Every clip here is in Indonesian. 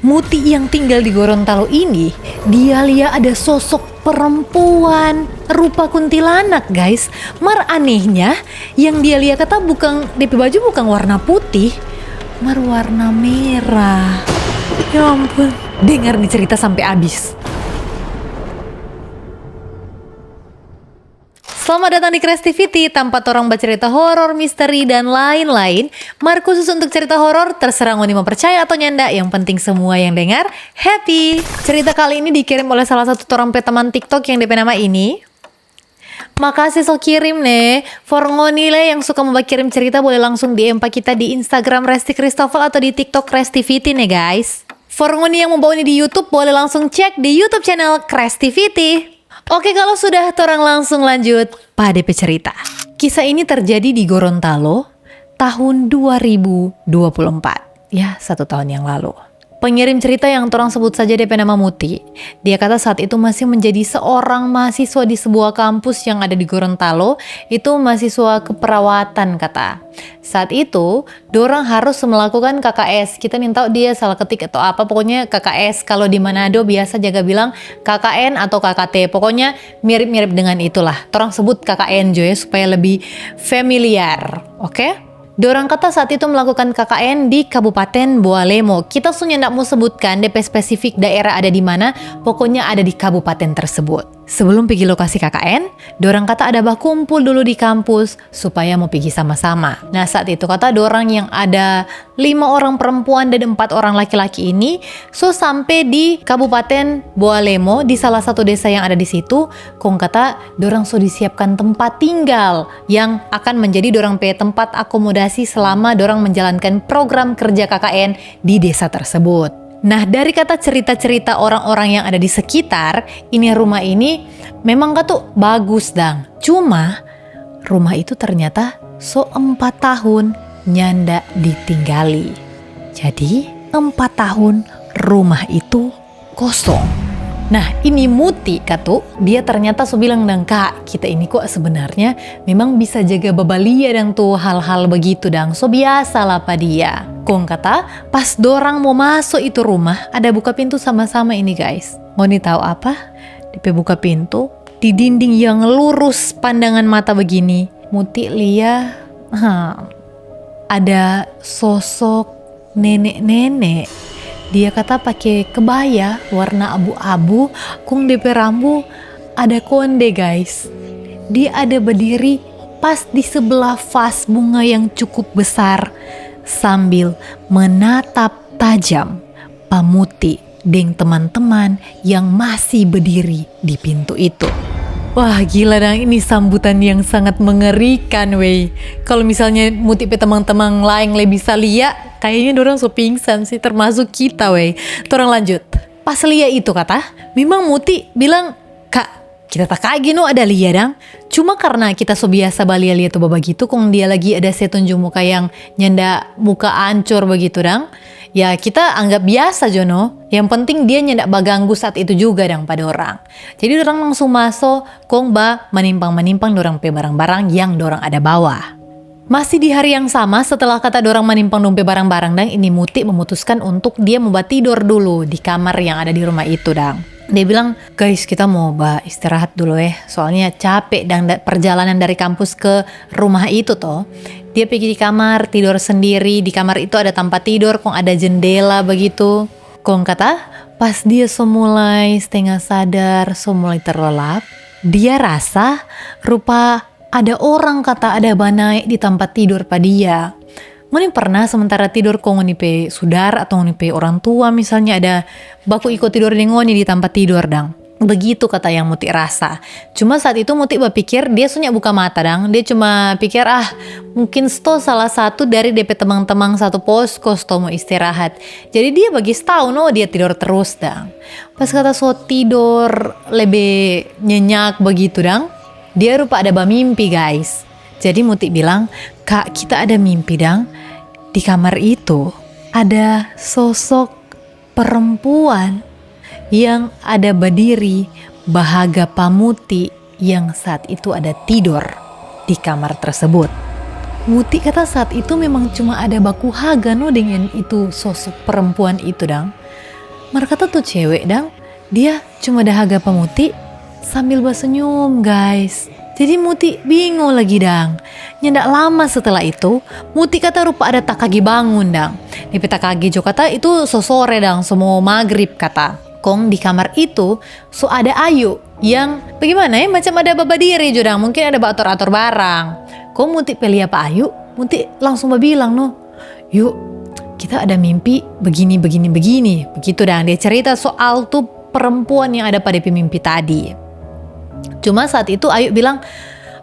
Muti yang tinggal di Gorontalo ini, dia lihat ada sosok perempuan rupa kuntilanak guys. Mar anehnya, yang dia lihat kata bukan DP baju bukan warna putih, mar warna merah. Ya ampun, dengar nih cerita sampai habis. Selamat datang di Creativity, tempat orang bercerita horor, misteri, dan lain-lain. Mar khusus untuk cerita horor, terserah ngoni mau percaya atau nyanda, yang penting semua yang dengar happy. Cerita kali ini dikirim oleh salah satu orang teman TikTok yang DP nama ini. Makasih so kirim nih. For ngoni le yang suka mau kirim cerita boleh langsung DM kita di Instagram Resti Christopher atau di TikTok Creativity nih guys. For ngoni yang mau bawa ini di YouTube boleh langsung cek di YouTube channel Creativity. Oke, kalau sudah, orang langsung lanjut pada DP cerita. Kisah ini terjadi di Gorontalo tahun 2024. Ya, 1 tahun yang lalu. Pengirim cerita yang orang sebut saja DP nama Muti. Dia kata saat itu masih menjadi seorang mahasiswa di sebuah kampus yang ada di Gorontalo. Itu mahasiswa keperawatan kata. Saat itu, dorang harus melakukan KKS. Kita minta dia salah ketik atau apa. Pokoknya KKS. Kalau di Manado biasa jaga bilang KKN atau KKT. Pokoknya mirip-mirip dengan itulah. Orang sebut KKN jo ya supaya lebih familiar. Oke? Dorang kata saat itu melakukan KKN di Kabupaten Boalemo. Kita sunya ndak mau sebutkan DP spesifik daerah ada di mana, pokoknya ada di kabupaten tersebut. Sebelum pergi lokasi KKN, dorang kata ada bah kumpul dulu di kampus supaya mau pergi sama-sama. Nah saat itu kata dorang yang ada 5 orang perempuan dan 4 orang laki-laki ini, so sampai di Kabupaten Boalemo di salah satu desa yang ada di situ, kong kata dorang so disiapkan tempat tinggal yang akan menjadi dorang pe tempat akomodasi selama dorang menjalankan program kerja KKN di desa tersebut. Nah dari kata cerita-cerita orang-orang yang ada di sekitar, ini rumah ini memang kata bagus dang. Cuma rumah itu ternyata so 4 tahun nyanda ditinggali. Jadi 4 tahun rumah itu kosong. Nah ini Muti katu, dia ternyata so bilang dang kak, kita ini kok sebenarnya memang bisa jaga babalia dang tuh hal-hal begitu dang. So biasa lah pa dia. Kong kata pas dorang mau masuk itu rumah ada buka pintu sama-sama ini guys. Mau nih tahu apa? DP buka pintu di dinding yang lurus pandangan mata begini. Muti lihat ada sosok nenek-nenek. Dia kata pakai kebaya warna abu-abu, kung DP rambu ada konde guys. Dia ada berdiri pas di sebelah vas bunga yang cukup besar sambil menatap tajam Pamuti deng teman-teman yang masih berdiri di pintu itu. Wah gila dang, ini sambutan yang sangat mengerikan wey. Kalau misalnya Muti pe teman-teman lain le bisa lihat, kayaknya dorang so pingsan sih, termasuk kita wey. Torang lanjut. Pas lihat itu kata, memang Muti bilang, kak kita tak kaget no ada lihat dang. Cuma karena kita so biasa balia-lihat tuh begitu, kong dia lagi ada setunjuk muka yang nyanda muka ancur begitu dang. Ya kita anggap biasa Jono. Yang penting dia nyendak baganggu saat itu juga dang pada orang. Jadi orang langsung masuk, kong ba menimpang-menimpang dorang pe barang-barang yang dorang ada bawa. Masih di hari yang sama setelah kata dorang menimpang dompe barang-barang dang, ini Muti memutuskan untuk dia mau tidur dulu di kamar yang ada di rumah itu dang. Dia bilang, guys kita mau istirahat dulu soalnya capek dan perjalanan dari kampus ke rumah itu toh. Dia pergi di kamar, tidur sendiri. Di kamar itu ada tempat tidur, kong ada jendela begitu. Kong kata, pas dia mulai setengah sadar, mulai terlelap, dia rasa rupa ada orang kata ada banai di tempat tidur pada dia. Ngoni pernah sementara tidur kok ngoni pe sudar atau ngoni pe orang tua misalnya ada baku ikut tidur di ngoni di tempat tidur dang. Begitu kata yang Muti rasa. Cuma saat itu Muti berpikir dia sunyak buka mata dang. Dia cuma pikir mungkin sto salah satu dari DP teman-teman satu posko sto mau istirahat. Jadi dia bagi tahu dia tidur terus dang. Pas kata so tidur lebih nyenyak begitu dang. Dia rupa ada mimpi guys. Jadi Muti bilang, kak kita ada mimpi dang. Di kamar itu ada sosok perempuan yang ada berdiri bahaga Pamuti yang saat itu ada tidur di kamar tersebut. Muti kata saat itu memang cuma ada baku haga dengan itu sosok perempuan itu dang. Mar kata tuh cewek dang, dia cuma dahaga pamuti sambil bersenyum guys. Jadi Muti bingung lagi dang. Nyendak lama setelah itu, Muti kata rupa ada takagi bangun dang. Di takagi jo kata itu sore dang, semua maghrib kata. Kong di kamar itu so ada Ayu yang bagaimana ya, macam ada baba diri jo dang, mungkin ada atur-atur barang. Kong Muti pilih apa Ayu, Muti langsung bilang no, yuk kita ada mimpi begini. Begitu dang, dia cerita soal tuh perempuan yang ada pada mimpi tadi. Cuma saat itu Ayu bilang,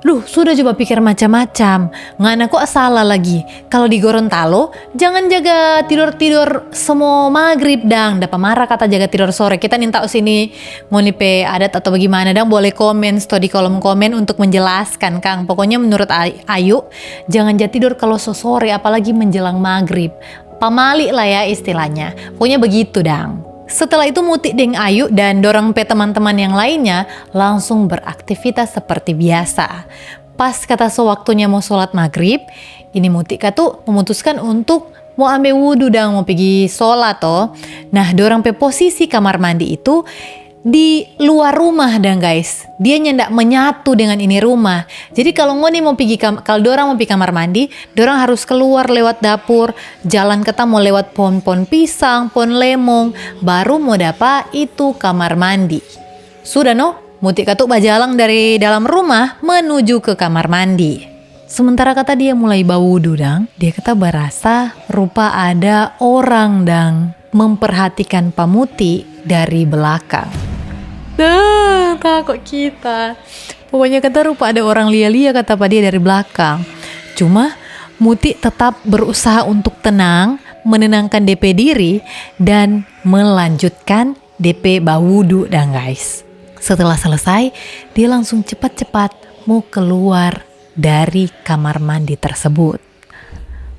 "Duh, sudah coba pikir macam-macam. Ngana kok salah lagi. Kalau di Gorontalo, jangan jaga tidur semua maghrib dang. Dapat marah kata jaga tidur sore. Kita minta sini ngoni pe adat atau bagaimana dang, boleh komen di kolom komen untuk menjelaskan Kang. Pokoknya menurut Ayu, jangan jatuh tidur kalau sore apalagi menjelang maghrib. Pamali lah ya istilahnya. Pokoknya begitu dang." Setelah itu Muti deng Ayu dan dorang pe teman-teman yang lainnya langsung beraktivitas seperti biasa. Pas kata sewaktunya mau sholat maghrib, ini Muti tuh memutuskan untuk mau ambil wudhu dan mau pergi sholat toh. Nah dorang pe posisi kamar mandi itu di luar rumah dang guys. Dia nyendak menyatu dengan ini rumah. Jadi kalau ngoni mau pergi kalau dorang mau pergi kamar mandi, dorang harus keluar lewat dapur, jalan ketemu lewat pohon-pohon pisang, pohon lemong, baru mau dapat itu kamar mandi. Sudah no, Muti katuk bajalang dari dalam rumah menuju ke kamar mandi. Sementara kata dia mulai bawudu dang, dia kata berasa rupa ada orang dang memperhatikan Pamuti dari belakang. Takut kita. Pokoknya kata rupa ada orang lia-lia kata pak dia dari belakang. Cuma Muti tetap berusaha untuk tenang, menenangkan DP diri dan melanjutkan DP bawudu dan guys. Setelah selesai, dia langsung cepat-cepat mau keluar dari kamar mandi tersebut.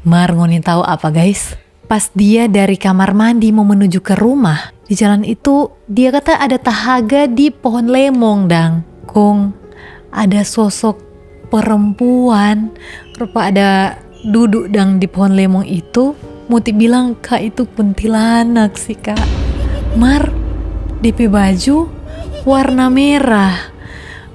Mar ngoni tahu apa guys? Pas dia dari kamar mandi mau menuju ke rumah, di jalan itu dia kata ada tahaga di pohon lemong dang. Kong ada sosok perempuan, rupa ada duduk dang di pohon lemong itu. Muti bilang kak itu kuntilanak sih kak. Mar DP baju warna merah,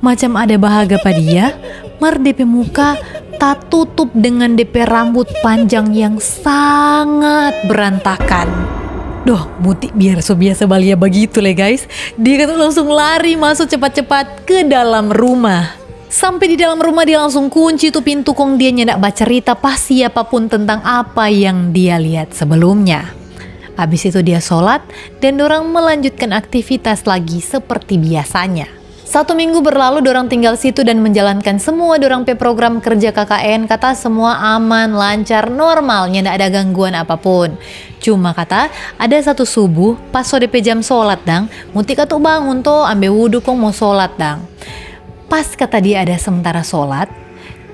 macam ada bahagia pada dia. Mar DP muka tak tutup dengan DP rambut panjang yang sangat berantakan. Doh, Muti biar so biasa balia begitu le guys. Dia kan langsung lari masuk cepat-cepat ke dalam rumah. Sampai di dalam rumah dia langsung kunci tuh pintu. Kong dia nyendak baca cerita pas siapapun tentang apa yang dia lihat sebelumnya. Habis itu dia sholat dan dorang melanjutkan aktivitas lagi seperti biasanya. 1 minggu berlalu dorang tinggal situ dan menjalankan semua dorang pe program kerja KKN. Kata semua aman, lancar, normal, nggak ada gangguan apapun. Cuma kata ada satu subuh pas so DP jam sholat dang, Muti katu bangun tuh ambil wudhu kong mau sholat dang. Pas kata dia ada sementara sholat,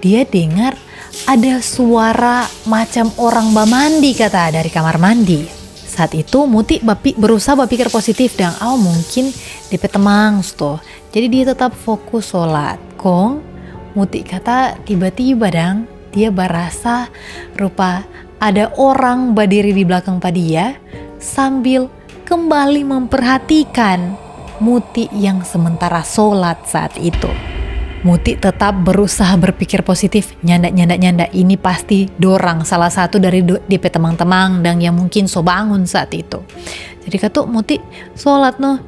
dia dengar ada suara macam orang bamandi kata dari kamar mandi. Saat itu Muti berusaha berpikir positif dang, mungkin DP temang tuh. Jadi dia tetap fokus sholat. Kong Muti kata tiba-tiba dang dia berasa rupa ada orang berdiri di belakang dia sambil kembali memperhatikan Muti yang sementara sholat saat itu. Muti tetap berusaha berpikir positif, nyanda ini pasti dorang salah satu dari DP temang-temang dan yang mungkin so bangun saat itu. Jadi kata Muti sholat no.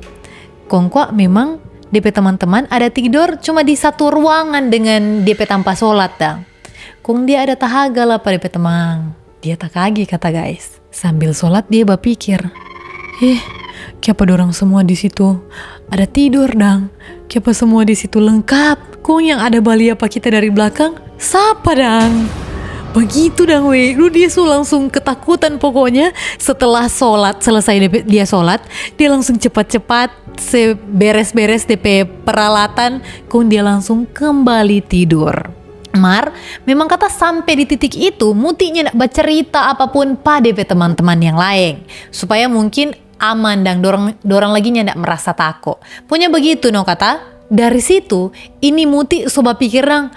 Kong kuat memang DP teman-teman ada tidur cuma di satu ruangan dengan DP tanpa sholat dang. Kong dia ada tahaga lah pada DP temang. Dia tak kagi kata guys. Sambil sholat dia berpikir, kenapa dorang semua di situ ada tidur dang? Kenapa semua di situ lengkap? Kong yang ada balia apa kita dari belakang? Siapa dang? Begitu dang weh. Dia langsung ketakutan pokoknya. Setelah sholat selesai dia sholat, dia langsung cepat-cepat beres-beres DP peralatan. Kong dia langsung kembali tidur. Mar, memang kata sampai di titik itu Muti nyak bercerita apapun pada DP teman-teman yang lain supaya mungkin aman dan dorang lagi nyak merasa takut. Punya begitu no kata. Dari situ ini Muti sobat pikir dang,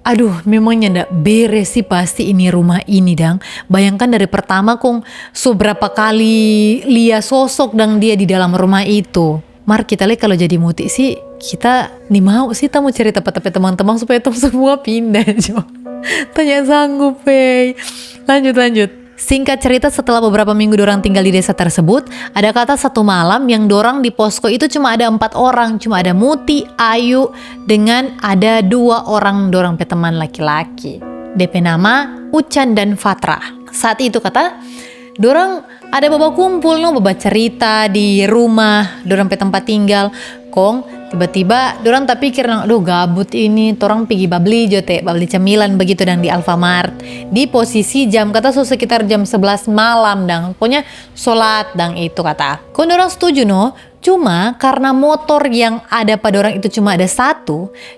Aduh, memangnya ndak beres sih pasti ini rumah ini dang. Bayangkan dari pertama kong seberapa kali lihat sosok dang dia di dalam rumah itu. Mar kita lihat kalau jadi muti sih kita nih mau sih tamu cerita pada teman-teman supaya tom semua pindah jo. Tanya sanggup lanjut. Singkat cerita, setelah beberapa minggu dorang tinggal di desa tersebut, ada kata satu malam yang dorang di posko itu cuma ada 4 orang. Cuma ada Muti, Ayu, dengan ada 2 orang dorang teman laki-laki. DP nama Ucan dan Fatra. Saat itu kata, dorang ada baba kumpul baba cerita di rumah dorang tempat tinggal. Kong tiba-tiba dorang tak pikir aduh gabut ini, torang pergi babli cemilan begitu dang di Alfamart. Di posisi jam kata sekitar jam 11 malam dang. Pokoknya sholat dang itu kata. Kong dorang setuju cuma karena motor yang ada pada orang itu cuma ada 1.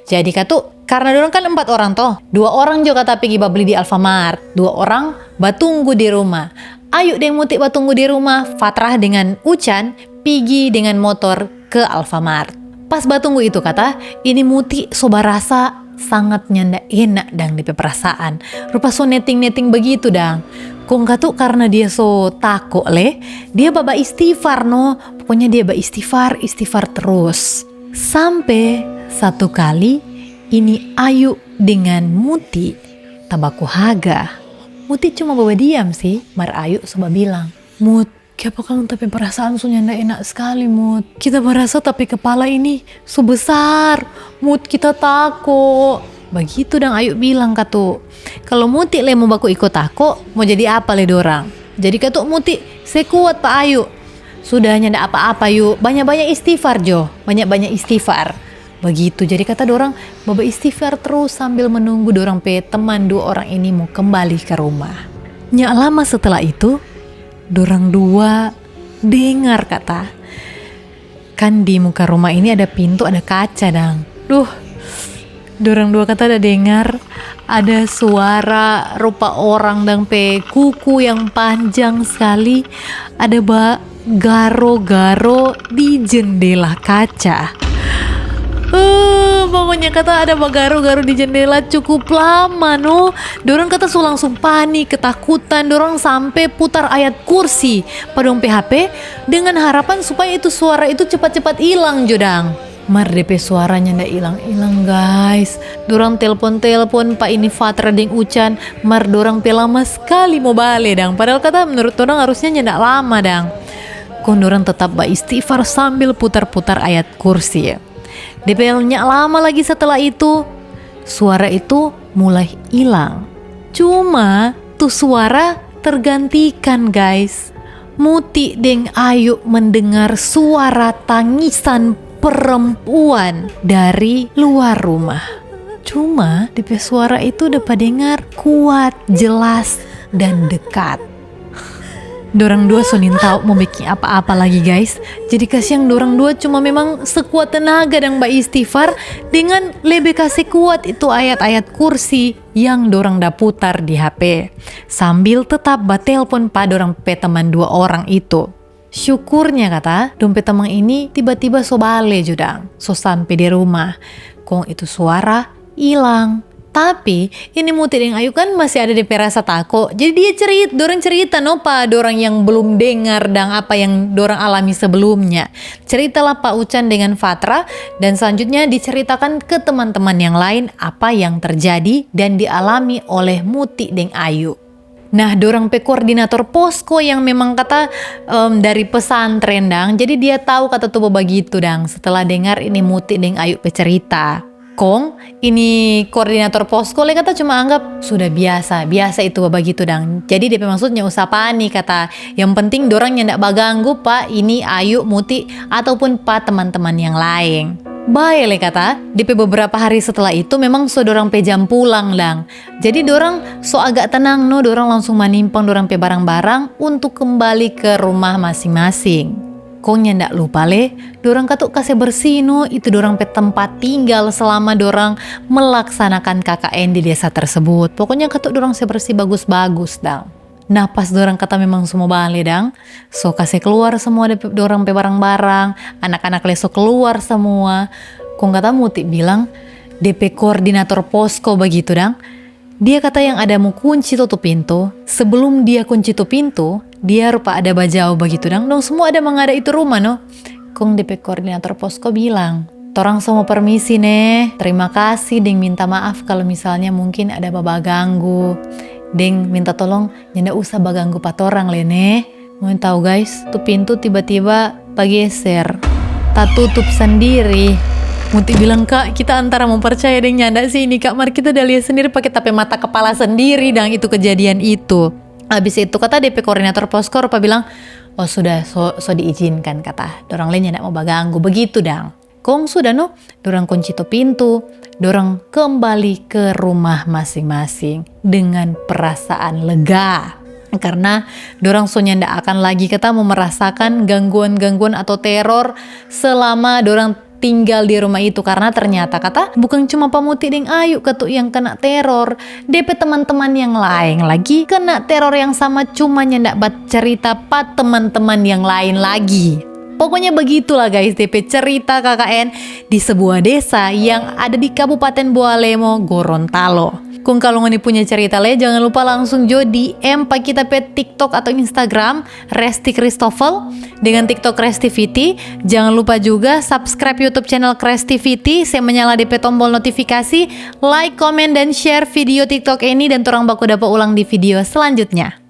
Jadi kata karena dorang kan 4 orang 2 orang juga kata pergi babli di Alfamart, 2 orang batunggu di rumah. Ayu deng Muti batunggu di rumah, Fatrah dengan Ucan pergi dengan motor ke Alfamart. Pas batunggu itu kata, ini Muti soba rasa sangat nyanda enak dang di perasaan. Rupa so neting begitu dang. Kong katu karena dia so takut dia baba istighfar Pokoknya dia baba istighfar terus. Sampai satu kali ini Ayu dengan Muti tabaku haga. Muti cuma bawa diam sih, Mar Ayu coba bilang, Mut, kenapa kamu tapi perasaan sunya ndak enak sekali Mut. Kita merasa tapi kepala ini sebesar, Mut kita takut. Begitu dang Ayu bilang katu. Kalau Muti mau baku ikut takut, mau jadi apa dorang. Jadi katu Muti, sekuat Pak Ayu. Sudah ndak apa-apa yuk, banyak-banyak istighfar Jo, banyak-banyak istighfar. Begitu, jadi kata dorang baba istighfar terus sambil menunggu dorang teman 2 orang ini mau kembali ke rumah. Nyak lama setelah itu, dorang 2 dengar kata, kan di muka rumah ini ada pintu, ada kaca dang. Dorang 2 kata ada dengar, ada suara rupa orang dang kuku yang panjang sekali, ada garo-garo di jendela kaca. Pokoknya kata ada garo-garo di jendela cukup lama Dorang kata langsung panik, ketakutan. Dorang sampai putar ayat kursi pada HP dengan harapan supaya itu suara itu cepat-cepat hilang jodang. Mar DP suaranya ndak hilang guys. Dorang telepon Pak ini Fatra deng Ucan. Mar dorang lama sekali mau balik dang. Padahal kata menurut dorang harusnya ndak lama dang. Dorang tetap istighfar sambil putar-putar ayat kursi ya. DP-nya lama lagi setelah itu, suara itu mulai hilang. Cuma tuh suara tergantikan guys. Muti deng Ayu mendengar suara tangisan perempuan dari luar rumah. Cuma DP suara itu dapat dengar kuat, jelas, dan dekat. Dorang 2 sonin tahu mau bikin apa-apa lagi guys. Jadi kasihan dorang 2 cuma memang sekuat tenaga dan istighfar dengan lebih kasih kuat itu ayat-ayat kursi yang dorang dah putar di HP. Sambil tetap batelpon pada dorang teman 2 orang itu. Syukurnya kata dompet teman ini tiba-tiba so bale judang. So sampai di rumah. Kong itu suara hilang. Tapi ini Muti dan Ayu kan masih ada di rasa takut. Jadi dia dorang cerita dorang yang belum dengar dan apa yang dorang alami sebelumnya. Ceritalah Pak Ucan dengan Fatra dan selanjutnya diceritakan ke teman-teman yang lain apa yang terjadi dan dialami oleh Muti dan Ayu. Nah, dorang koordinator posko yang memang kata dari pesantren dang. Jadi dia tahu kata tuh begitu dang. Setelah dengar ini Muti dan Ayu bercerita. Kong ini koordinator posko kata cuma anggap sudah biasa itu begitu dang. Jadi DP maksudnya usah panik kata. Yang penting dorang ndak baganggu Pak ini Ayu, Muti ataupun Pak teman-teman yang lain. Baik kata, DP beberapa hari setelah itu memang dorang jam pulang dang. Jadi dorang agak tenang dorang langsung manimpang dorang barang-barang untuk kembali ke rumah masing-masing. Kongnya ndak lupa dorang katuk kasih bersih itu dorang tempat tinggal selama dorang melaksanakan KKN di desa tersebut. Pokoknya katuk dorang bersih bagus-bagus dang. Nah pas dorang kata memang semua balik dang, so kasih keluar semua dorang barang-barang, anak-anak leso keluar semua. Kong kata Muti bilang, DP koordinator posko begitu dang. Dia kata yang ada mau kunci tutup pintu. Sebelum dia kunci tutup pintu, dia rupa ada bajau begitu dang. Dong semua ada mengada itu rumah no. Kong DP koordinator posko bilang, torang semua permisi nih. Terima kasih deng minta maaf kalau misalnya mungkin ada baba ganggu. Deng minta tolong nyanda usah baganggu patorang lene. Mau tahu guys, tuh pintu tiba-tiba bageser. Tak tutup sendiri. Muti bilang, kak kita antara mempercaya dan nyanda sih ini kak, mari kita udah lihat sendiri pakai tape mata kepala sendiri dan itu kejadian itu. Habis itu kata DP koordinator posko rupa bilang, oh sudah so diizinkan kata, dorang lain nyanda mau baganggu begitu dang. Kong sudah no, dorang kunci tuh pintu, dorang kembali ke rumah masing-masing dengan perasaan lega. Karena dorang soalnya ndak akan lagi kata mau merasakan gangguan-gangguan atau teror selama dorang tinggal di rumah itu. Karena ternyata kata bukan cuma Pamuti deng Ayu ketuk yang kena teror, DP teman-teman yang lain lagi kena teror yang sama, cuma ndak bat cerita pat teman-teman yang lain lagi. Pokoknya begitulah guys DP cerita KKN di sebuah desa yang ada di Kabupaten Bualemo, Gorontalo. Kung kalau ngani punya cerita le, jangan lupa langsung jo DM pak kita pe TikTok atau Instagram Resti Christoffel dengan TikTok Restivity. Jangan lupa juga subscribe YouTube channel Restivity. Saya menyala DP tombol notifikasi, like, komen, dan share video TikTok ini dan torang baku dapat ulang di video selanjutnya.